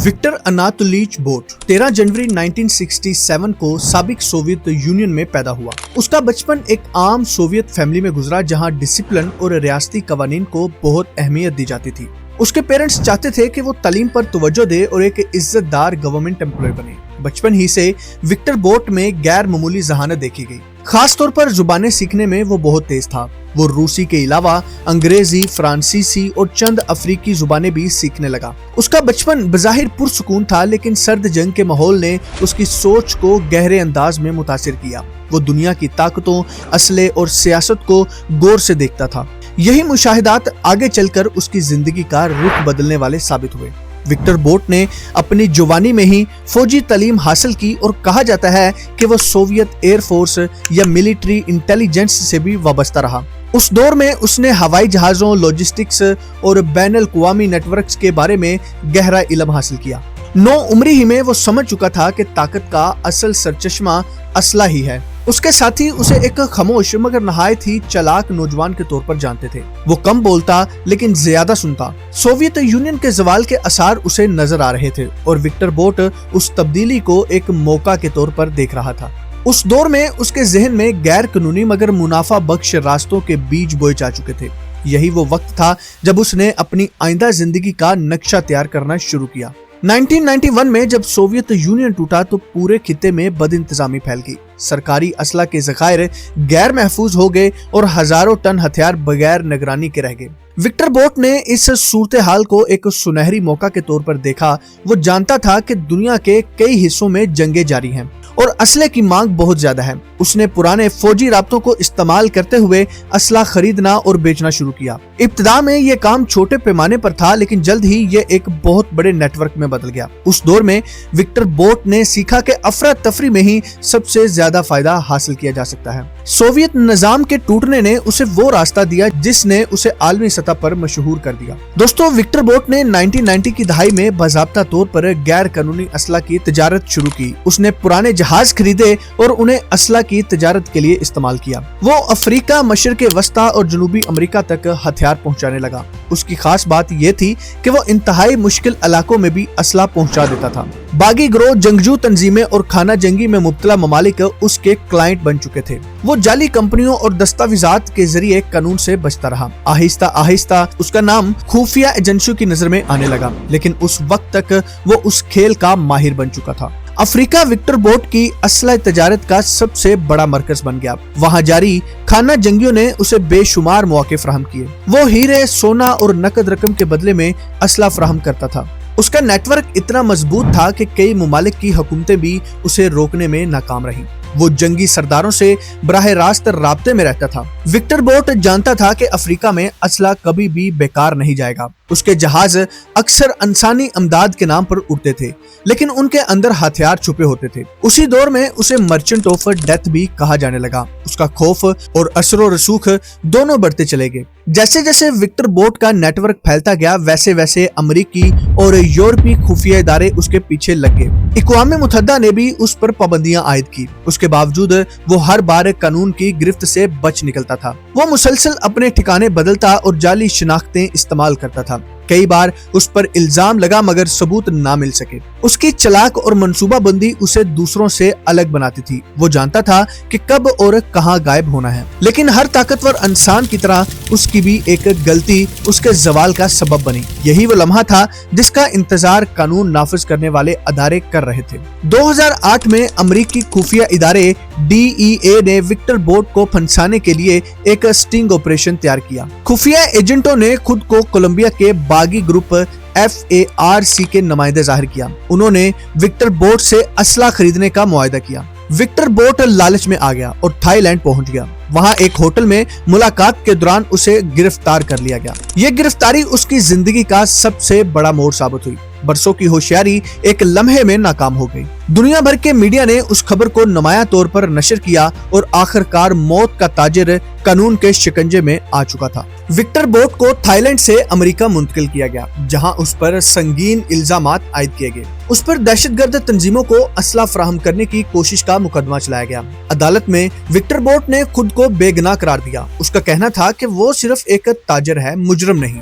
Victor अनातोलिच boat 13 जनवरी 1967 को साबिक Soviet union में पैदा हुआ। उसका बचपन एक आम सोवियत फैमिली में गुजरा जहां डिसिप्लिन और रियासती कवानीन को बहुत अहमियत दी जाती थी। उसके पेरेंट्स चाहते थे कि वो तालीम पर तवज्जो दे और एक इज्जतदार गवर्नमेंट एम्प्लॉय बने। बचपन ही से विक्टर बोट में गैर मामूली ज़हानत देखी गई। खास तौर पर जुबानें सीखने में वो बहुत तेज था। वो रूसी के अलावा अंग्रेजी, फ्रांसीसी और चंद अफ्रीकी जुबानें भी सीखने लगा। उसका बचपन बज़ाहिर पुरसुकून था, लेकिन सर्द जंग के माहौल ने उसकी सोच को गहरे अंदाज में मुतासिर किया। वो दुनिया की ताकतों, असले और सियासत को गौर से देखता था। यही मुशाहिदात आगे चलकर उसकी जिंदगी का रुख बदलने वाले साबित हुए। विक्टर बोट ने अपनी जवानी में ही फौजी तालीम हासिल की और कहा जाता है कि वो सोवियत एयरफोर्स या मिलिट्री इंटेलिजेंस से भी वाबस्ता रहा। उस दौर में उसने हवाई जहाजों, लॉजिस्टिक्स और बैनुल अक़वामी नेटवर्क्स के बारे में गहरा इल्म हासिल किया। 9 उम्री ही में वो समझ चुका था कि ताकत का असल सरचश्मा असला ही है। उसके साथी उसे एक खामोश मगर नहायत ही चालाक नौजवान के तौर पर जानते थे। वो कम बोलता लेकिन ज्यादा सुनता। सोवियत यूनियन के ज़वाल के असर उसे नजर आ रहे थे और विक्टर बोट उस तब्दीली को एक मौका के तौर पर देख रहा था। उस दौर में उसके जहन में गैर कानूनी मगर मुनाफा बख्श रास्तों के बीज बोए जा चुके थे। यही वो वक्त था जब उसने अपनी आइंदा जिंदगी का नक्शा तैयार करना शुरू किया। 1991 में जब सोवियत यूनियन टूटा तो पूरे खित्ते में बदइंतजामी फैल गई। सरकारी असला के ज़खायर गैर महफूज हो गए और हजारों टन हथियार बगैर निगरानी के रह गए। विक्टर बोट ने इस सूरत हाल को एक सुनहरी मौका के तौर पर देखा। वो जानता था कि दुनिया के कई हिस्सों में जंगें जारी हैं और असले की मांग बहुत ज्यादा है। उसने पुराने फौजी राब्तों को इस्तेमाल करते हुए असला खरीदना और बेचना शुरू किया। इब्तिदा में ये काम छोटे पैमाने पर था, लेकिन जल्द ही ये एक बहुत बड़े नेटवर्क में बदल गया। उस दौर में विक्टर बोट ने सीखा कि अफरा तफरी में ही सबसे ज्यादा फायदा हासिल किया जा सकता है। सोवियत निजाम के टूटने ने उसे वो रास्ता दिया जिसने उसे आलमी सतह पर मशहूर कर दिया। दोस्तों, विक्टर बोट ने 1990 की दहाई में बाज़ाब्ता तौर पर गैर कानूनी असला की तिजारत शुरू की। उसने पुराने जहाज खरीदे और उन्हें असला की तिजारत के लिए इस्तेमाल किया। वो अफ्रीका, मशरिक़ वस्ता और जनूबी अमेरिका तक हथियार पहुंचाने लगा। उसकी खास बात यह थी कि वो इंतहाई मुश्किल इलाकों में भी असला पहुंचा देता था। बागी गिरोह, जंगजू तंजीमें और खाना जंगी में मुब्तला ममालिक उसके क्लाइंट बन चुके थे। वो जाली कंपनियों और दस्तावेजात के जरिए कानून से बचता रहा। आहिस्ता आहिस्ता उसका नाम खुफिया एजेंसियों की नजर में आने लगा, लेकिन उस वक्त तक वो उस खेल का माहिर बन चुका था। अफ्रीका विक्टर बोट की असला तजारत का सबसे बड़ा मरकज बन गया। वहाँ जारी खाना जंगियों ने उसे बेशुमार मौके फराहम किए। वो हीरे, सोना और नकद रकम के बदले में असला फराहम करता था। उसका नेटवर्क इतना मजबूत था कि कई मुमालिक की हुकूमतें भी उसे रोकने में नाकाम रहीं। वो जंगी सरदारों से बराह रास्त राब्ते में रहता था। विक्टर बोट जानता था कि अफ्रीका में असला कभी भी बेकार नहीं जाएगा। उसके जहाज अक्सर इंसानी अमदाद के नाम पर उड़ते थे, लेकिन उनके अंदर हथियार छुपे होते थे। उसी दौर में उसे मर्चेंट ऑफ डेथ भी कहा जाने लगा। उसका खौफ और असरो रसूख दोनों बढ़ते चले गए। जैसे जैसे विक्टर बोट का नेटवर्क फैलता गया, वैसे वैसे अमेरिकी और यूरोपीय खुफिया इदारे उसके पीछे लग गए। अक़वाम मुत्तहिदा ने भी उस पर पाबंदियां आयद की। उसके बावजूद वो हर बार कानून की गिरफ्त से बच निकलता था। वो मुसलसल अपने ठिकाने बदलता और जाली शिनाख्तें इस्तेमाल करता था। कई बार उस पर इल्जाम लगा मगर सबूत ना मिल सके। उसकी चालाक और मंसूबाबंदी उसे दूसरों से अलग बनाती थी। वो जानता था कि कब और कहां गायब होना है, लेकिन हर ताकतवर इंसान की तरह उसकी भी एक गलती उसके ज़वाल का सबब बनी। यही वो लम्हा था जिसका इंतजार कानून नाफिज करने वाले अदारे कर रहे थे। 2008 में अमेरिकी खुफिया इदारे DEA ने विक्टर बोट को फंसाने के लिए एक स्टिंग ऑपरेशन तैयार किया। खुफिया एजेंटों ने खुद को कोलंबिया के बागी ग्रुप FARC के नुमाइंदे जाहिर किया। उन्होंने विक्टर बोट से असला खरीदने का मुआहदा किया। विक्टर बोट लालच में आ गया और थाईलैंड पहुंच गया। वहां एक होटल में मुलाकात के दौरान उसे गिरफ्तार कर लिया गया। ये गिरफ्तारी उसकी जिंदगी का सबसे बड़ा मोड़ साबित हुई। बरसों की होशियारी एक लम्हे में नाकाम हो गई। दुनिया भर के मीडिया ने उस खबर को नुमाया तौर पर नशर किया और आखिरकार मौत का ताजिर कानून के शिकंजे में आ चुका था। विक्टर बोट को थाईलैंड से अमेरिका मुंतकिल किया गया, जहां उस पर संगीन इल्जामात आयद किए गए। उस पर दहशतगर्द तंजीमों को असला फराहम करने की कोशिश का मुकदमा चलाया गया। अदालत में विक्टर बोट ने खुद को बेगुनाह करार दिया। उसका कहना था कि वो सिर्फ एक ताजर है, मुजरम नहीं।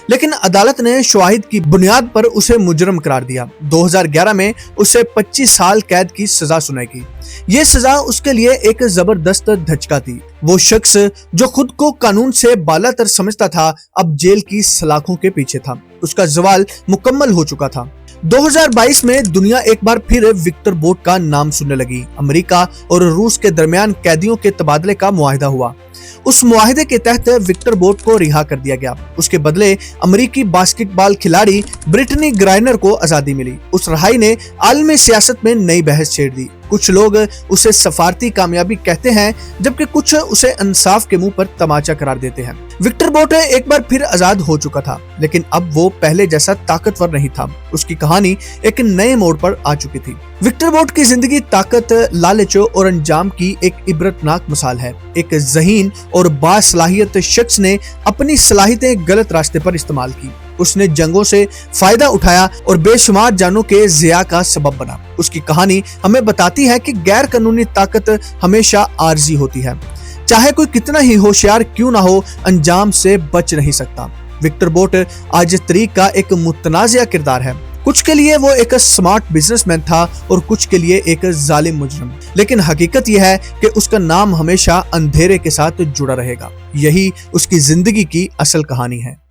लेकिन अदालत ने शवाहिद की बुनियाद पर उसे मुजरम करार दिया। 2011 में उसे 25 साल कैद की सजा सुनाई गई। ये सजा उसके लिए एक जबरदस्त धचका थी। वो शख्स जो खुद को कानून से बालातर समझता था, अब जेल की सलाखों के पीछे था। उसका ज़वाल मुकम्मल हो चुका था। 2022 में दुनिया एक बार फिर विक्टर बोट का नाम सुनने लगी। अमेरिका और रूस के दरमियान कैदियों के तबादले का मुआहिदा हुआ। उस मुआहिदे के तहत विक्टर बोट को रिहा कर दिया गया। उसके बदले अमेरिकी बास्केटबॉल खिलाड़ी ब्रिटनी ग्राइनर को आजादी मिली। उस रिहाई ने आलमी सियासत में नई बहस छेड़ दी। कुछ लोग उसे सफारती कामयाबी कहते हैं, जबकि कुछ उसे इंसाफ के मुंह पर तमाचा करार देते हैं। विक्टर बोट एक बार फिर आजाद हो चुका था, लेकिन अब वो पहले जैसा ताकतवर नहीं था। उसकी कहानी एक नए मोड़ पर आ चुकी थी। विक्टर बोट की जिंदगी ताकत, लालच और अंजाम की एक इबरतनाक मिसाल है। एक ज़हीन और बासलाहियत शख्स ने अपनी सलाहियतें गलत रास्ते पर इस्तेमाल की। उसने जंगों से फायदा उठाया और बेशुमार जानों के ज़िया का सबब बना। उसकी कहानी हमें बताती है कि गैर कानूनी ताकत हमेशा आर्जी होती है। चाहे कोई कितना ही होशियार क्यों ना हो, अंजाम से बच नहीं सकता। विक्टर बोट आज तरीक का एक मुतनाज़िया किरदार है। कुछ के लिए वो एक स्मार्ट बिजनेसमैन था और कुछ के लिए एक जालिम मुजरिम, लेकिन हकीकत यह है कि उसका नाम हमेशा अंधेरे के साथ जुड़ा रहेगा। यही उसकी जिंदगी की असल कहानी है।